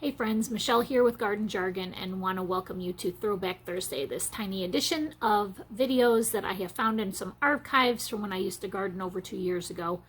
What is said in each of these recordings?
Hey friends, Michelle here with Garden Jargon and want to welcome you to Throwback Thursday, this tiny edition of videos that I have found in some archives from when I used to garden over 2 years ago.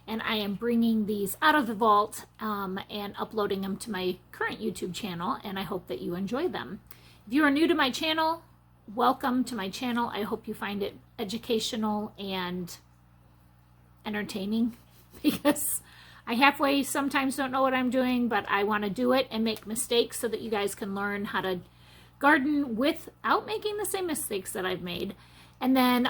And I am bringing these out of the vault and uploading them to my current YouTube channel, and I hope that you enjoy them. If you are new to my channel, welcome to my channel. I hope you find it educational and entertaining because I halfway sometimes don't know what I'm doing, but I want to do it and make mistakes so that you guys can learn how to garden without making the same mistakes that I've made. And then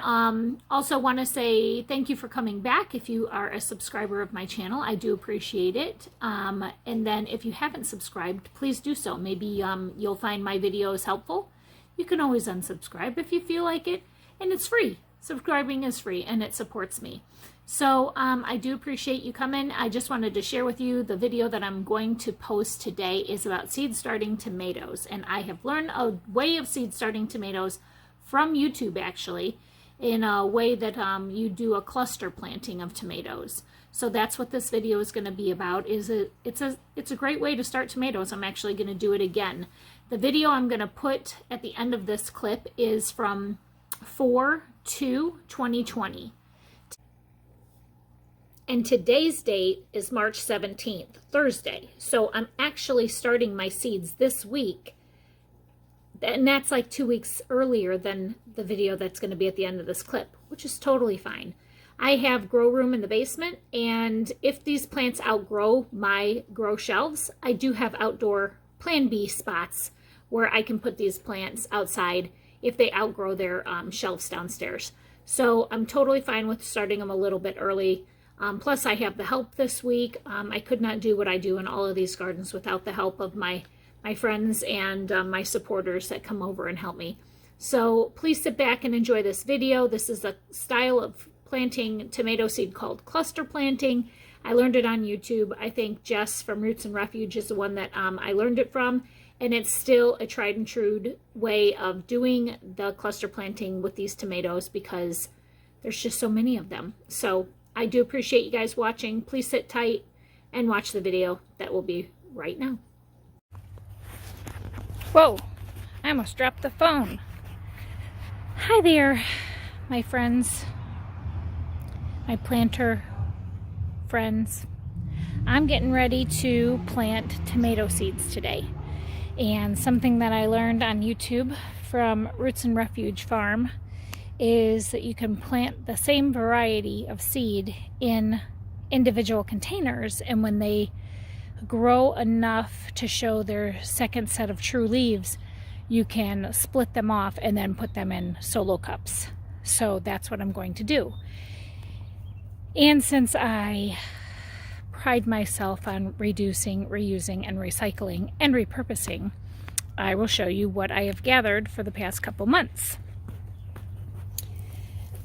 also want to say thank you for coming back. If you are a subscriber of my channel, I do appreciate it. And then if you haven't subscribed, please do so. Maybe you'll find my videos helpful. You can always unsubscribe if you feel like it, and it's free. Subscribing is free and it supports me. So I do appreciate you coming. I just wanted to share with you the video that I'm going to post today is about seed starting tomatoes. And I have learned a way of seed starting tomatoes from YouTube, actually, in a way that you do a cluster planting of tomatoes. So that's what this video is going to be about. It's a great way to start tomatoes. I'm actually going to do it again. The video I'm going to put at the end of this clip is from 4/2/2020. And today's date is March 17th, Thursday. So I'm actually starting my seeds this week. And that's like 2 weeks earlier than the video that's going to be at the end of this clip, which is totally fine. I have grow room in the basement, and if these plants outgrow my grow shelves, I do have outdoor Plan B spots where I can put these plants outside if they outgrow their shelves downstairs. So I'm totally fine with starting them a little bit early. Plus I have the help this week. I could not do what I do in all of these gardens without the help of my friends and my supporters that come over and help me. So please sit back and enjoy this video. This is a style of planting tomato seed called cluster planting. I learned it on YouTube. I think Jess from Roots and Refuge is the one that I learned it from. And it's still a tried and true way of doing the cluster planting with these tomatoes because there's just so many of them. So I do appreciate you guys watching. Please sit tight and watch the video that will be right now. Whoa, I almost dropped the phone. Hi there, my friends, my planter friends. I'm getting ready to plant tomato seeds today. And something that I learned on YouTube from Roots and Refuge Farm is that you can plant the same variety of seed in individual containers, and when they grow enough to show their second set of true leaves, you can split them off and then put them in solo cups. So that's what I'm going to do. And since I pride myself on reducing, reusing, and recycling and repurposing, I will show you what I have gathered for the past couple months.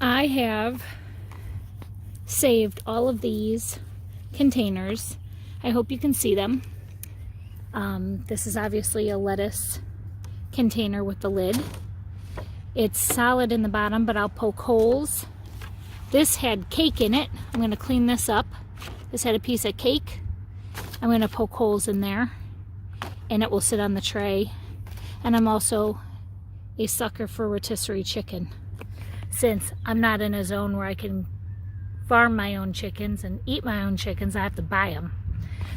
I have saved all of these containers. I hope you can see them. This is obviously a lettuce container with the lid. It's solid in the bottom, but I'll poke holes. This had cake in it. I'm going to clean this up. This had a piece of cake. I'm going to poke holes in there, and it will sit on the tray. And I'm also a sucker for rotisserie chicken. Since I'm not in a zone where I can farm my own chickens and eat my own chickens, I have to buy them.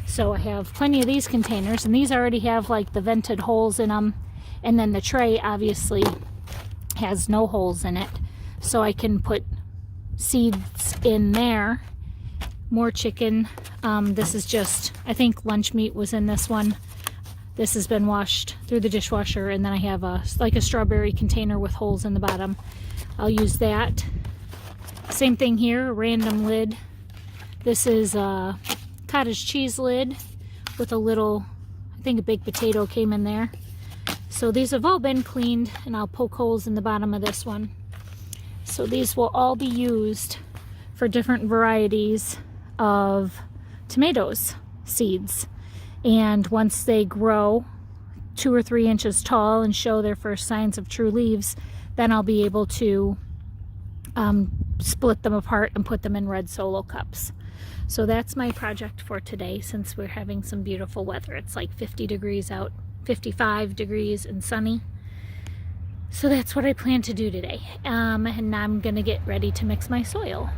So I have plenty of these containers, and these already have like the vented holes in them. And then the tray obviously has no holes in it. So I can put seeds in there. More chicken. This is just, I think lunch meat was in this one. This has been washed through the dishwasher, and then I have like a strawberry container with holes in the bottom. I'll use that. Same thing here, a random lid. This is a cottage cheese lid with a little, I think a baked potato came in there. So these have all been cleaned, and I'll poke holes in the bottom of this one. So these will all be used for different varieties of tomatoes seeds. And once they grow 2 or 3 inches tall and show their first signs of true leaves, then I'll be able to split them apart and put them in red solo cups. So that's my project for today, since we're having some beautiful weather. It's like 50 degrees out, 55 degrees and sunny. So that's what I plan to do today. And I'm gonna get ready to mix my soil,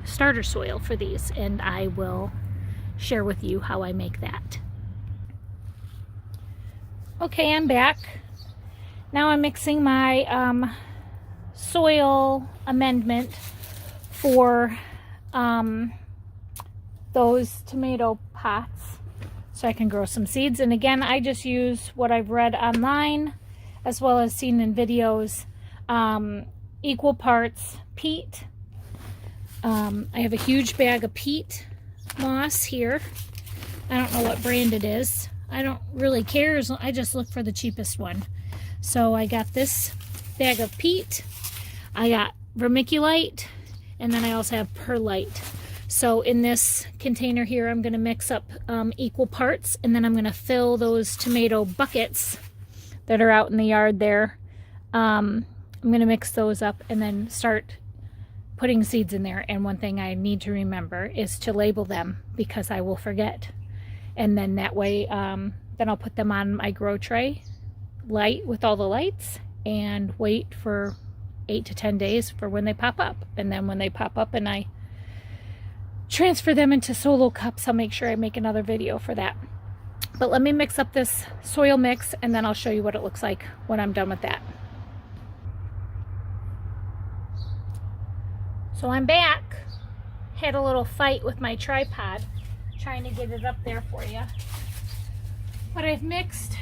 starter soil for these, and I will share with you how I make that. Okay, I'm back. Now I'm mixing my soil amendment for those tomato pots so I can grow some seeds. And again, I just use what I've read online as well as seen in videos. Equal parts peat. I have a huge bag of peat moss here. I don't know what brand it is. I don't really care. I just look for the cheapest one. So I got this bag of peat. I got vermiculite, and then I also have perlite. So in this container here, I'm going to mix up equal parts, and then I'm going to fill those tomato buckets that are out in the yard there. I'm going to mix those up and then start putting seeds in there. And one thing I need to remember is to label them, because I will forget. And then that way, then I'll put them on my grow tray, light with all the lights, and wait for 8 to 10 days for when they pop up. And then when they pop up and I transfer them into solo cups, I'll make sure I make another video for that. But let me mix up this soil mix, and then I'll show you what it looks like when I'm done with that. So I'm back. Had a little fight with my tripod trying to get it up there for you. But I've mixed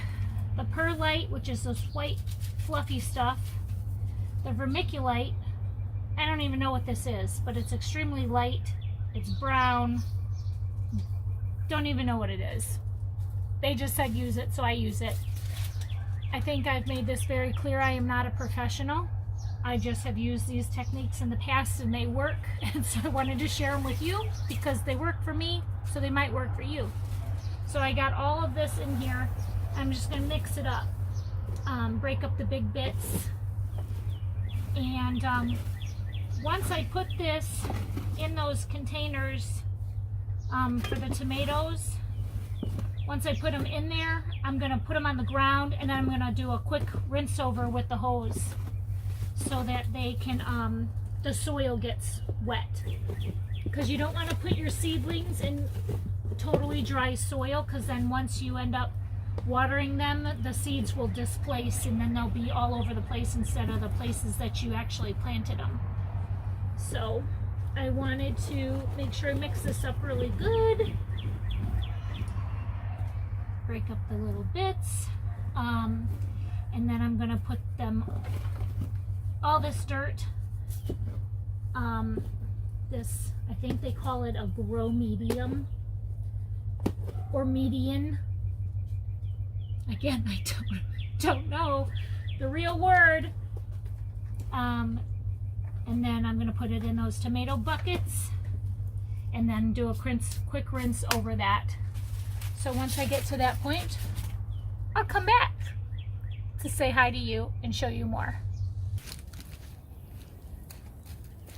the perlite, which is this white fluffy stuff, the vermiculite. I don't even know what this is, but it's extremely light. It's brown. Don't even know what it is. They just said use it, so I use it. I think I've made this very clear. I am not a professional. I just have used these techniques in the past and they work. And so I wanted to share them with you because they work for me, so they might work for you. So I got all of this in here. I'm just going to mix it up. Break up the big bits. And once I put this in those containers for the tomatoes, once I put them in there, I'm going to put them on the ground, and then I'm going to do a quick rinse over with the hose so that they can, the soil gets wet. Because you don't want to put your seedlings in totally dry soil, because then once you end up watering them, the seeds will displace, and then they'll be all over the place instead of the places that you actually planted them. So I wanted to make sure I mix this up really good. Break up the little bits, and then I'm going to put them, all this dirt, this, I think they call it a grow medium or median. Again, I don't know the real word. And then I'm going to put it in those tomato buckets and then do a quick rinse over that. So once I get to that point, I'll come back to say hi to you and show you more.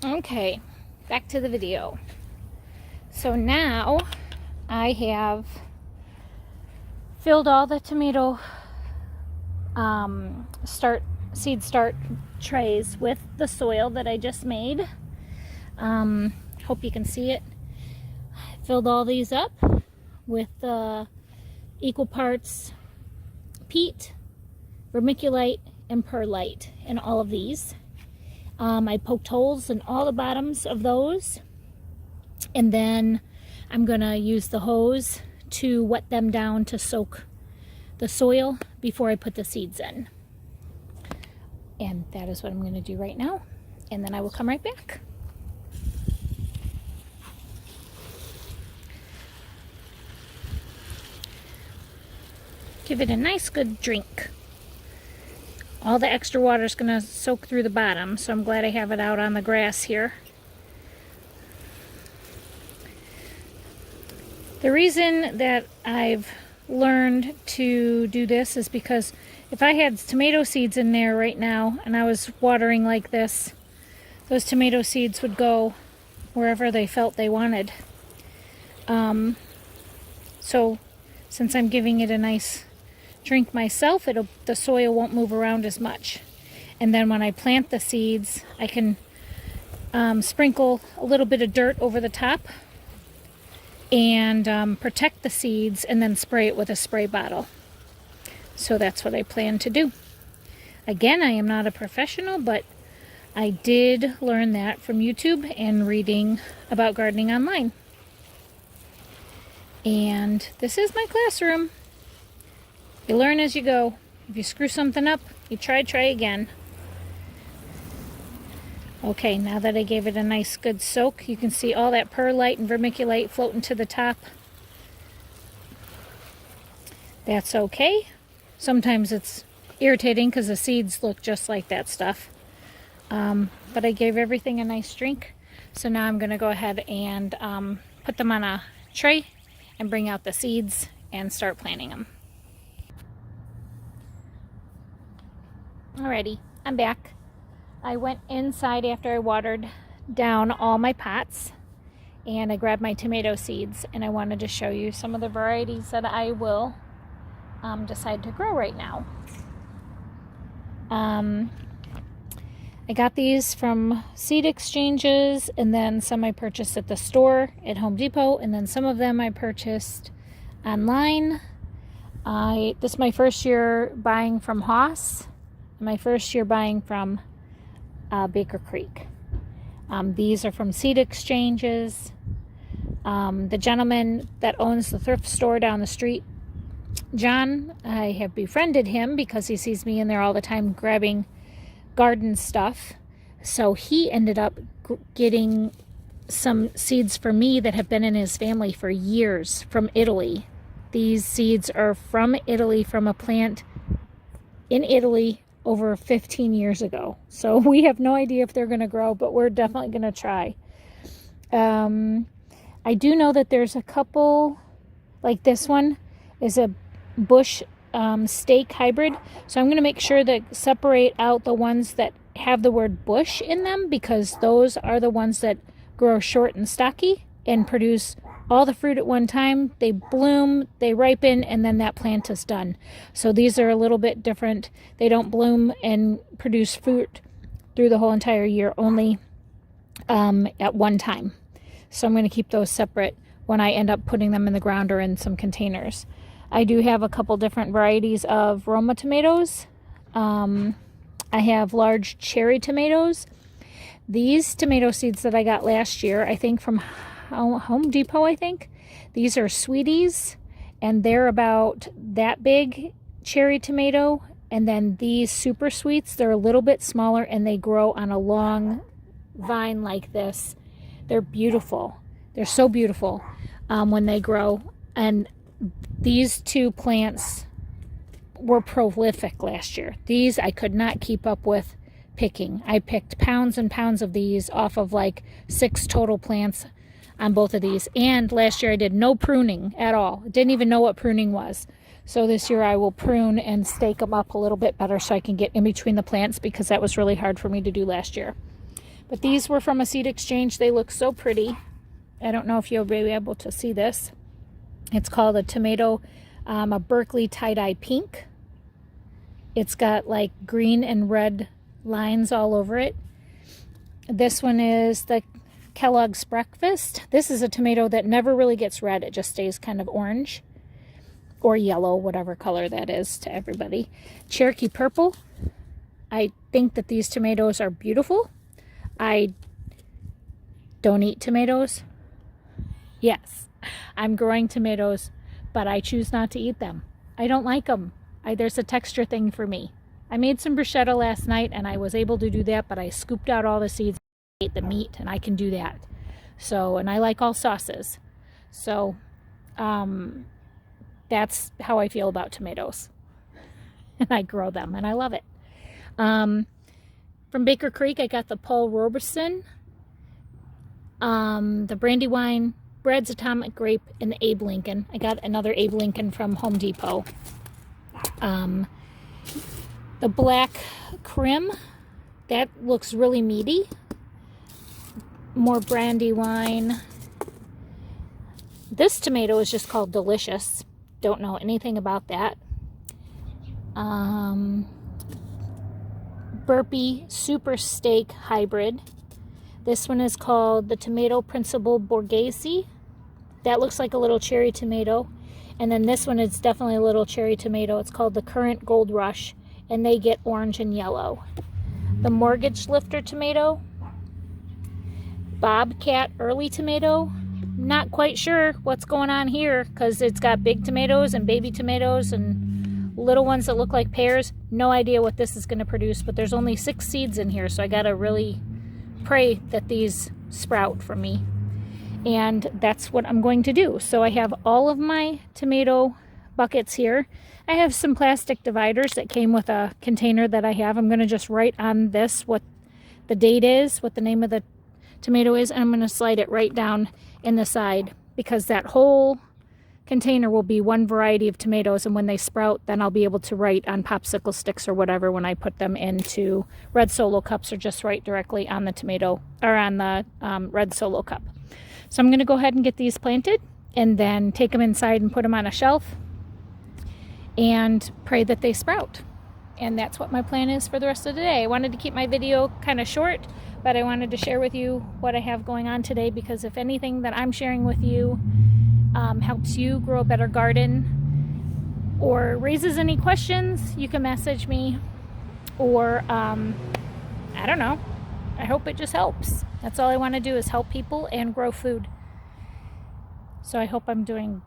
Okay, back to the video. So now I have filled all the tomato seed start trays with the soil that I just made. Hope you can see it. Filled all these up with equal parts peat, vermiculite, and perlite in all of these. I poked holes in all the bottoms of those, and then I'm gonna use the hose to wet them down to soak the soil before I put the seeds in. And that is what I'm gonna do right now, and then I will come right back. Give it a nice good drink. All the extra water is going to soak through the bottom, so I'm glad I have it out on the grass here. The reason that I've learned to do this is because if I had tomato seeds in there right now and I was watering like this, those tomato seeds would go wherever they felt they wanted. So since I'm giving it a nice drink myself, the soil won't move around as much. And then when I plant the seeds, I can sprinkle a little bit of dirt over the top and protect the seeds, and then spray it with a spray bottle. So that's what I plan to do. Again, I am not a professional, but I did learn that from YouTube and reading about gardening online. And this is my classroom. You learn as you go. If you screw something up, you try again. Okay, now that I gave it a nice good soak, you can see all that perlite and vermiculite floating to the top. That's okay. Sometimes it's irritating because the seeds look just like that stuff. But I gave everything a nice drink. So now I'm going to go ahead and put them on a tray and bring out the seeds and start planting them. Alrighty, I'm back. I went inside after I watered down all my pots, and I grabbed my tomato seeds, and I wanted to show you some of the varieties that I will decide to grow right now. I got these from seed exchanges, and then some I purchased at the store at Home Depot, and then some of them I purchased online. This is my first year buying from Haas, my first year buying from Baker Creek. These are from seed exchanges. The gentleman that owns the thrift store down the street, John, I have befriended him because he sees me in there all the time grabbing garden stuff. So he ended up getting some seeds for me that have been in his family for years from Italy. These seeds are from Italy, from a plant in Italy over 15 years ago. So we have no idea if they're going to grow, but we're definitely going to try. I do know that there's a couple, like this one is a bush steak hybrid. So I'm going to make sure to separate out the ones that have the word bush in them, because those are the ones that grow short and stocky and produce all the fruit at one time. They bloom, they ripen, and then that plant is done. So these are a little bit different. They don't bloom and produce fruit through the whole entire year, only at one time. So I'm going to keep those separate when I end up putting them in the ground or in some containers. I do have a couple different varieties of Roma tomatoes. I have large cherry tomatoes. These tomato seeds that I got last year, I think from Home Depot, I think. These are sweeties, and they're about that big cherry tomato. And then these super sweets, they're a little bit smaller, and they grow on a long vine like this. They're beautiful. They're so beautiful when they grow. And these two plants were prolific last year. These I could not keep up with picking. I picked pounds and pounds of these off of like 6 total plants on both of these. And last year I did no pruning at all. Didn't even know what pruning was. So this year I will prune and stake them up a little bit better so I can get in between the plants, because that was really hard for me to do last year. But these were from a seed exchange. They look so pretty. I don't know if you'll be able to see this. It's called a tomato, a Berkeley tie-dye pink. It's got like green and red lines all over it. This one is the Kellogg's Breakfast. This is a tomato that never really gets red. It just stays kind of orange or yellow, whatever color that is to everybody. Cherokee Purple. I think that these tomatoes are beautiful. I don't eat tomatoes. Yes, I'm growing tomatoes, but I choose not to eat them. I don't like them. There's a texture thing for me. I made some bruschetta last night, and I was able to do that, but I scooped out all the seeds, ate the meat, and I can do that. So, and I like all sauces. So, that's how I feel about tomatoes. And I grow them, and I love it. From Baker Creek, I got the Paul Robeson, the Brandywine, Bread's Atomic Grape, and the Abe Lincoln. I got another Abe Lincoln from Home Depot. The Black Crim, that looks really meaty. more brandy wine. This tomato is just called Delicious. Don't know anything about that. Burpee Super Steak Hybrid. This one is called the Tomato Principal Borghese. That looks like a little cherry tomato. And then this one is definitely a little cherry tomato. It's called the Current Gold Rush, and they get orange and yellow. The Mortgage Lifter tomato. Bobcat Early Tomato. Not quite sure what's going on here because it's got big tomatoes and baby tomatoes and little ones that look like pears. No idea what this is going to produce, but there's only 6 seeds in here, so I got to really pray that these sprout for me. And that's what I'm going to do. So I have all of my tomato buckets here. I have some plastic dividers that came with a container that I have. I'm going to just write on this what the date is, what the name of the tomato is, and I'm going to slide it right down in the side because that whole container will be one variety of tomatoes, and when they sprout, then I'll be able to write on popsicle sticks or whatever when I put them into red Solo cups, or just write directly on the tomato or on the red Solo cup. So I'm going to go ahead and get these planted and then take them inside and put them on a shelf and pray that they sprout. And that's what my plan is for the rest of the day. I wanted to keep my video kind of short, but I wanted to share with you what I have going on today, because if anything that I'm sharing with you helps you grow a better garden or raises any questions, you can message me, or I don't know. I hope it just helps. That's all I want to do, is help people and grow food. So I hope I'm doing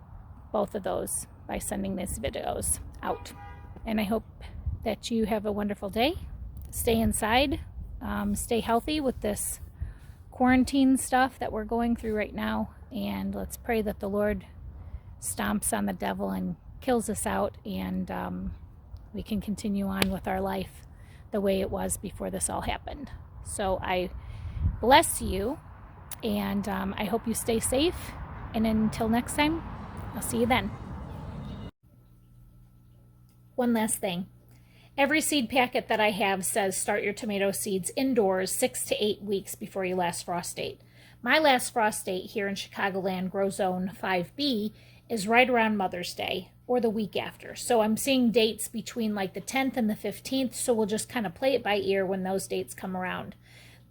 both of those by sending these videos out. And I hope that you have a wonderful day. Stay inside. Stay healthy with this quarantine stuff that we're going through right now. And let's pray that the Lord stomps on the devil and kills us out, and we can continue on with our life the way it was before this all happened. So I bless you, and I hope you stay safe. And until next time, I'll see you then. One last thing. Every seed packet that I have says start your tomato seeds indoors 6 to 8 weeks before your last frost date. My last frost date here in Chicagoland Grow Zone 5B is right around Mother's Day, or the week after. So I'm seeing dates between like the 10th and the 15th, so we'll just kind of play it by ear when those dates come around.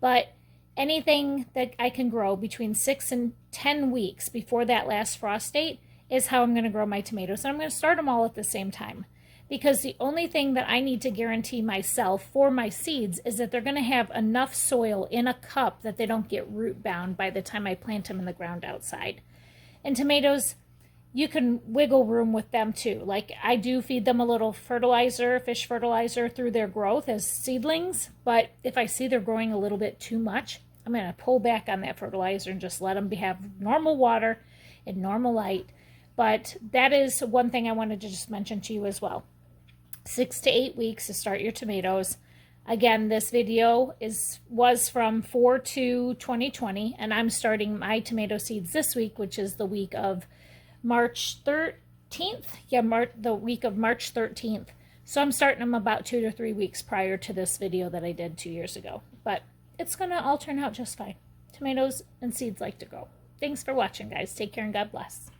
But anything that I can grow between 6 and 10 weeks before that last frost date is how I'm going to grow my tomatoes. And I'm going to start them all at the same time, because the only thing that I need to guarantee myself for my seeds is that they're going to have enough soil in a cup that they don't get root bound by the time I plant them in the ground outside. And tomatoes, you can wiggle room with them too. Like, I do feed them a little fertilizer, fish fertilizer, through their growth as seedlings, but if I see they're growing a little bit too much, I'm going to pull back on that fertilizer and just let them have normal water and normal light. But that is one thing I wanted to just mention to you as well. 6 to 8 weeks to start your tomatoes. Again, this video was from 4/2/2020, and I'm starting my tomato seeds this week, which is the week of March 13th. Yeah, the week of March 13th. So I'm starting them about 2 to 3 weeks prior to this video that I did 2 years ago. But it's going to all turn out just fine. Tomatoes and seeds like to grow. Thanks for watching, guys. Take care and God bless.